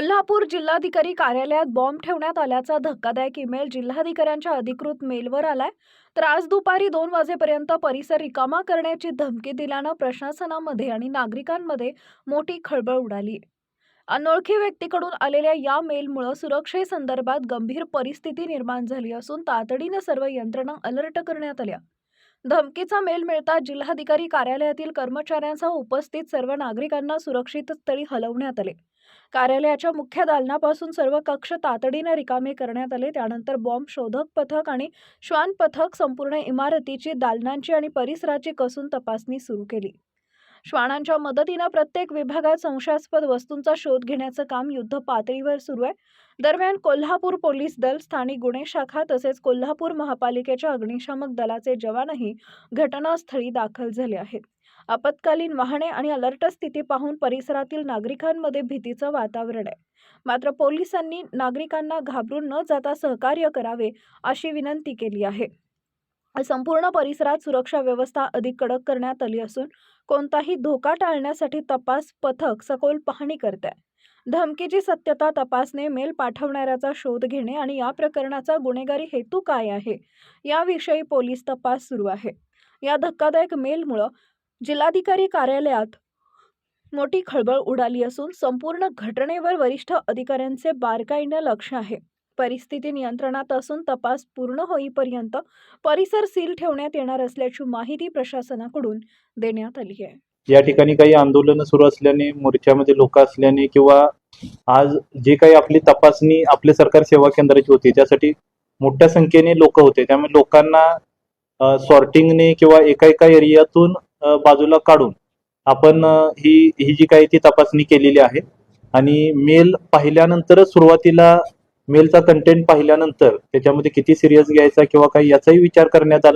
कोल्हापूर जिल्हाधिकारी कार्यालयात बॉम्ब ठेवण्यात आल्याचा धक्कादायक ईमेल जिल्हाधिकाऱ्यांच्या अधिकृत मेलवर आलाय. तर आज दुपारी 2 वाजेपर्यंत परिसर रिकामा करण्याची धमकी दिल्यानं प्रशासनामध्ये आणि नागरिकांमध्ये मोठी खळबळ उडाली. अनोळखी व्यक्तीकडून आलेल्या या मेलमुळे सुरक्षेसंदर्भात गंभीर परिस्थिती निर्माण झाली असून तातडीनं सर्व यंत्रणा अलर्ट करण्यात आल्या. धमकीचा मेल मिळताच जिल्हाधिकारी कार्यालयातील कर्मचाऱ्यांसह उपस्थित सर्व नागरिकांना सुरक्षित स्थळी हलवण्यात आले. कार्यालयाच्या मुख्य दालनापासून सर्व कक्ष तातडीने रिकामे करण्यात आले. त्यानंतर बॉम्ब शोधक पथक आणि श्वान पथक संपूर्ण इमारतीची, दालनांची आणि परिसराची कसून तपासणी सुरू केली. श्वानांच्या मदतीने प्रत्येक विभागात संशयास्पद वस्तूंचा शोध घेण्याचं काम युद्ध पातळीवर सुरू आहे. दरम्यान कोल्हापूर पोलीस दल, स्थानिक गुन्हे शाखा तसेच कोल्हापूर महापालिकेच्या अग्निशामक दलाचे जवानही घटनास्थळी दाखल झाले आहेत. आपत्कालीन वाहने आणि अलर्ट स्थिती पाहून परिसरातील नागरिकांमध्ये भीतीचं वातावरण आहे. मात्र पोलिसांनी नागरिकांना घाबरून न जाता सहकार्य करावे अशी विनंती केली आहे. संपूर्ण परिसरात सुरक्षा व्यवस्था अधिक कडक करण्यात आली असून कोणताही धोका टाळण्यासाठी तपास पथक सखोल पाहणी करत आहे. धमकीची सत्यता तपासणे, मेल पाठवणाऱ्याचा शोध घेणे आणि या प्रकरणाचा गुन्हेगारी हेतू काय आहे याविषयी पोलीस तपास सुरू आहे. या धक्कादायक मेलमुळे जिल्हाधिकारी कार्यालयात मोठी खळबळ उडाली असून संपूर्ण घटनेवर वरिष्ठ अधिकाऱ्यांचे बारकाईने लक्ष आहे. परिस्थिती नियंत्रणात असून तपास पूर्ण होईपर्यंत परिसर सील ठेवण्यात येणार असल्याची माहिती प्रशासनाकडून देण्यात आली आहे. या ठिकाणी काही आंदोलनं सुरू असल्याने, मोर्चामध्ये लोक असल्याने किंवा आज जे काही आपली तपासणी आपल्या सरकार सेवा केंद्राची होती त्यासाठी मोठ्या संख्येने लोक होते, त्यामुळे लोकांना सॉर्टिंगने किंवा एका एका एरियातून बाजूला काढून आपण ही जी काही ती तपासणी केलेली आहे. आणि मेल पाहिल्यानंतरच, सुरुवातीला मेलचा कंटेंट पाहिल्यानंतर त्याच्यामध्ये किती सिरियस घ्यायचा किंवा काही याचाही विचार करण्यात आला.